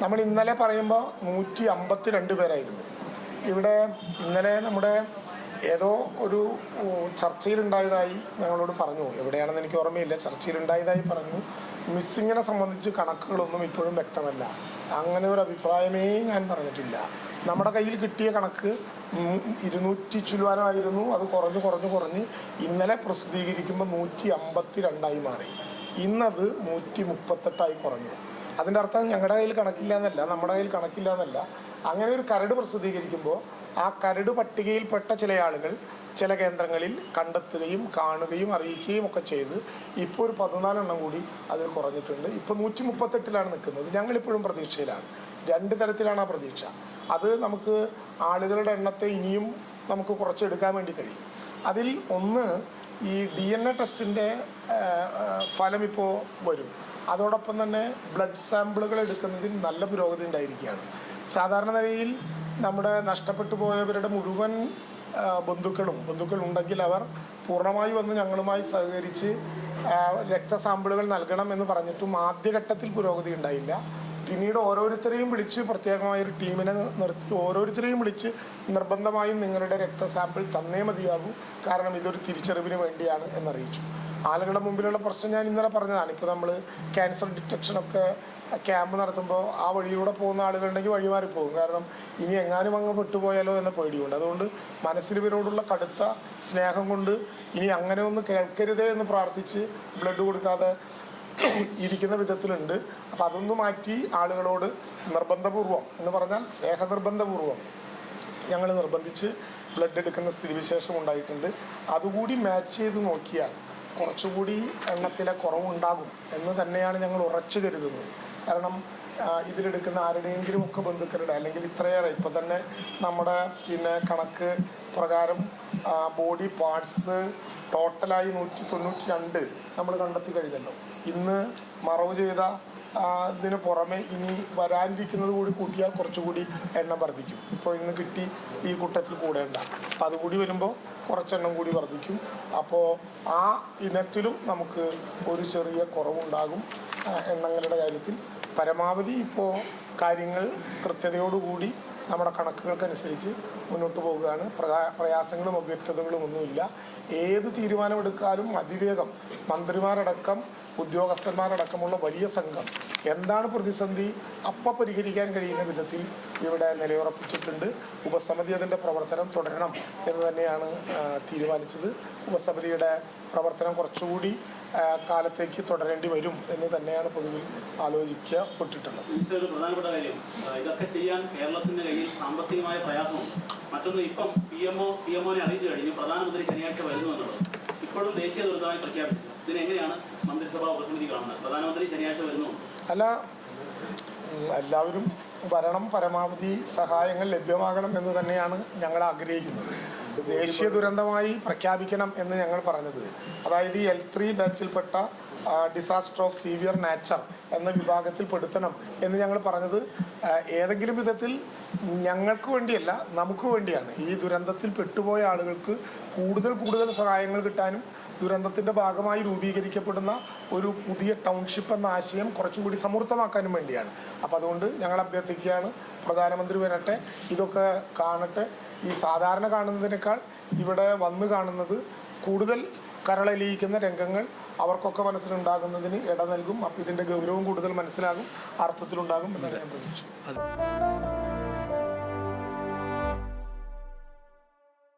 നമ്മൾ ഇന്നലെ പറയുമ്പോൾ 152 പേരായിരുന്നു ഇവിടെ. ഇന്നലെ നമ്മുടെ ഏതോ ഒരു ചർച്ചയിലുണ്ടായതായി ഞങ്ങളോട് പറഞ്ഞു, എവിടെയാണെന്ന് എനിക്ക് ഓർമ്മയില്ല, ചർച്ചയിലുണ്ടായതായി പറഞ്ഞു. മിസ്സിങ്ങിനെ സംബന്ധിച്ച് കണക്കുകളൊന്നും ഇപ്പോഴും വ്യക്തമല്ല. അങ്ങനെ ഒരു അഭിപ്രായമേ ഞാൻ പറഞ്ഞിട്ടില്ല. നമ്മുടെ കയ്യിൽ കിട്ടിയ കണക്ക് 200 ചില്ലുവാനമായിരുന്നു. അത് കുറഞ്ഞ് ഇന്നലെ പ്രസിദ്ധീകരിക്കുമ്പോൾ 152 മാറി. ഇന്നത് 138 കുറഞ്ഞു. അതിൻ്റെ അർത്ഥം ഞങ്ങളുടെ കയ്യിൽ കണക്കില്ല എന്നല്ല, നമ്മുടെ കയ്യിൽ കണക്കില്ല എന്നല്ല. അങ്ങനെ ഒരു കരട് പ്രസിദ്ധീകരിക്കുമ്പോൾ ആ കരട് പട്ടികയിൽപ്പെട്ട ചില ആളുകൾ ചില കേന്ദ്രങ്ങളിൽ കണ്ടെത്തുകയും കാണുകയും അറിയിക്കുകയും ഒക്കെ ചെയ്ത് ഇപ്പോൾ ഒരു 14 കൂടി അതിൽ കുറഞ്ഞിട്ടുണ്ട്. ഇപ്പോൾ 138 നിൽക്കുന്നത്. ഞങ്ങളിപ്പോഴും പ്രതീക്ഷയിലാണ്. 2 തരത്തിലാണ് ആ പ്രതീക്ഷ. അത് നമുക്ക് ആളുകളുടെ എണ്ണത്തെ ഇനിയും നമുക്ക് കുറച്ചെടുക്കാൻ വേണ്ടി കഴിയും. അതിൽ ഒന്ന്, ഈ DNA ടെസ്റ്റിൻ്റെ ഫലം ഇപ്പോൾ വരും. അതോടൊപ്പം തന്നെ ബ്ലഡ് സാമ്പിളുകൾ എടുക്കുന്നതിൽ നല്ല പുരോഗതി ഉണ്ടായിരിക്കുകയാണ്. സാധാരണ നിലയിൽ നമ്മുടെ നഷ്ടപ്പെട്ടു പോയവരുടെ മുഴുവൻ ബന്ധുക്കൾ ഉണ്ടെങ്കിൽ അവർ പൂർണ്ണമായി വന്ന് ഞങ്ങളുമായി സഹകരിച്ച് രക്തസാമ്പിളുകൾ നൽകണം എന്ന് പറഞ്ഞിട്ടും ആദ്യഘട്ടത്തിൽ പുരോഗതി ഉണ്ടായില്ല. പിന്നീട് ഓരോരുത്തരെയും വിളിച്ച് പ്രത്യേകമായൊരു ടീമിനെ നിർത്തി ഓരോരുത്തരെയും വിളിച്ച് നിർബന്ധമായും നിങ്ങളുടെ രക്തസാമ്പിൾ തന്നേ മതിയാകൂ, കാരണം ഇതൊരു തിരിച്ചറിവിന് വേണ്ടിയാണ് എന്നറിയിച്ചു. ആളുകളുടെ മുമ്പിലുള്ള പ്രശ്നം ഞാൻ ഇന്നലെ പറഞ്ഞതാണ്. ഇപ്പോൾ നമ്മൾ ക്യാൻസർ ഡിറ്റക്ഷനൊക്കെ ക്യാമ്പ് നടത്തുമ്പോൾ ആ വഴിയിലൂടെ പോകുന്ന ആളുകളുണ്ടെങ്കിൽ വഴിമാറിപ്പോകും. കാരണം ഇനി എങ്ങാനും അങ്ങ് പെട്ടുപോയാലോ എന്ന പേടിയുണ്ട്. അതുകൊണ്ട് മനസ്സിൽ ഇവരോടുള്ള കടുത്ത സ്നേഹം കൊണ്ട് ഇനി അങ്ങനെ ഒന്ന് കേൾക്കരുതേ എന്ന് പ്രാർത്ഥിച്ച് ബ്ലഡ് കൊടുക്കാതെ ഇരിക്കുന്ന വിധത്തിലുണ്ട്. അപ്പം അതൊന്ന് മാറ്റി ആളുകളോട് നിർബന്ധപൂർവം എന്ന് പറഞ്ഞാൽ സ്നേഹനിർബന്ധപൂർവം ഞങ്ങൾ നിർബന്ധിച്ച് ബ്ലഡ് എടുക്കുന്ന സ്ഥിതിവിശേഷം ഉണ്ടായിട്ടുണ്ട്. അതുകൂടി മാച്ച് ചെയ്ത് നോക്കിയാൽ കുറച്ചുകൂടി എണ്ണത്തിലെ കുറവുണ്ടാകും എന്ന് തന്നെയാണ് ഞങ്ങൾ ഉറച്ചു കരുതുന്നത്. കാരണം ഇതിലെടുക്കുന്ന ആരുടെയെങ്കിലും ഒക്കെ ബന്ധുക്കളുടെ അല്ലെങ്കിൽ ഇത്രയേറെ ഇപ്പം തന്നെ നമ്മുടെ കണക്ക് പ്രകാരം ബോഡി പാർട്സ് ടോട്ടലായി 192 നമ്മൾ കണ്ടെത്തി കഴിഞ്ഞല്ലോ. ഇന്ന് മറവ് ചെയ്ത ഇതിന് പുറമെ ഇനി വരാനിരിക്കുന്നത് കൂടി കൂട്ടിയാൽ കുറച്ചുകൂടി എണ്ണം വർദ്ധിക്കും. ഇപ്പോൾ ഇന്ന് കിട്ടി ഈ കൂട്ടത്തിൽ കൂടേണ്ട, അപ്പം അതുകൂടി വരുമ്പോൾ കുറച്ചെണ്ണം കൂടി വർദ്ധിക്കും. അപ്പോൾ ആ ഇനത്തിലും നമുക്ക് ഒരു ചെറിയ കുറവുണ്ടാകും എണ്ണങ്ങളുടെ കാര്യത്തിൽ. പരമാവധി ഇപ്പോൾ കാര്യങ്ങൾ കൃത്യതയോടുകൂടി നമ്മുടെ കണക്കുകൾക്കനുസരിച്ച് മുന്നോട്ട് പോവുകയാണ്. പ്രയാസങ്ങളും അവ്യക്തതകളും ഒന്നുമില്ല. ഏത് തീരുമാനമെടുക്കാനും അതിവേഗം മന്ത്രിമാരടക്കം ഉദ്യോഗസ്ഥന്മാരടക്കമുള്ള വലിയ സംഘം എന്താണ് പ്രതിസന്ധി അപ്പം പരിഹരിക്കാൻ കഴിയുന്ന വിധത്തിൽ ഇവിടെ നിലയുറപ്പിച്ചിട്ടുണ്ട്. ഉപസമിതി അതിൻ്റെ പ്രവർത്തനം തുടരണം എന്ന് തന്നെയാണ് തീരുമാനിച്ചത്. ഉപസമിതിയുടെ പ്രവർത്തനം കുറച്ചുകൂടി കാലത്തേക്ക് തുടരേണ്ടി വരും എന്ന് തന്നെയാണ് പൊതുവിൽ ആലോചിക്കപ്പെട്ടിട്ടുള്ളത്. പ്രധാനപ്പെട്ട കാര്യം, ഇതൊക്കെ ചെയ്യാൻ കേരളത്തിന്റെ കയ്യിൽ സാമ്പത്തികമായ പ്രയാസവും മറ്റൊന്ന് ഇപ്പം PMO CMOനെ അറിയിച്ചു കഴിഞ്ഞു. പ്രധാനമന്ത്രി ശനിയാഴ്ച വരുന്നു എന്നുള്ളത് ഇപ്പോഴും ദേശീയ ദുരിതമായി പ്രഖ്യാപിച്ചു. ഇതിനെങ്ങനെയാണ് മന്ത്രിസഭാ ഉപസമിതി കാണുന്നത്? പ്രധാനമന്ത്രി ശനിയാഴ്ച വരുന്നു അല്ല, എല്ലാവരും വരണം, പരമാവധി സഹായങ്ങൾ ലഭ്യമാകണം എന്ന് തന്നെയാണ് ഞങ്ങൾ ആഗ്രഹിക്കുന്നത്. ദേശീയ ദുരന്തമായി പ്രഖ്യാപിക്കണം എന്ന് ഞങ്ങൾ പറഞ്ഞത്, അതായത് ഈ L3 ബാച്ചിൽപ്പെട്ട ഡിസാസ്റ്റർ ഓഫ് സീവിയർ നാച്ചർ എന്ന വിഭാഗത്തിൽ പെടുത്തണം എന്ന് ഞങ്ങൾ പറഞ്ഞത് ഏതെങ്കിലും വിധത്തിൽ ഞങ്ങൾക്ക് വേണ്ടിയല്ല, നമുക്ക് വേണ്ടിയാണ്. ഈ ദുരന്തത്തിൽ പെട്ടുപോയ ആളുകൾക്ക് കൂടുതൽ സഹായങ്ങൾ കിട്ടാനും ദുരന്തത്തിൻ്റെ ഭാഗമായി രൂപീകരിക്കപ്പെടുന്ന ഒരു പുതിയ ടൗൺഷിപ്പ് എന്ന ആശയം കുറച്ചുകൂടി സമൃദ്ധമാക്കാനും വേണ്ടിയാണ്. അപ്പം അതുകൊണ്ട് ഞങ്ങൾ അഭ്യർത്ഥിക്കുകയാണ്, പ്രധാനമന്ത്രി വരട്ടെ, ഇതൊക്കെ കാണട്ടെ. ഈ സാധാരണ കാണുന്നതിനേക്കാൾ ഇവിടെ വന്ന് കാണുന്നത് കൂടുതൽ കരളലിയിക്കുന്ന രംഗങ്ങൾ അവർക്കൊക്കെ മനസ്സിലുണ്ടാകുന്നതിന് ഇട നൽകും. അപ്പം ഇതിൻ്റെ ഗൗരവം കൂടുതൽ മനസ്സിലാകും, അർത്ഥത്തിലുണ്ടാകും എന്നാണ് ഞാൻ പ്രതീക്ഷിക്കുന്നത്.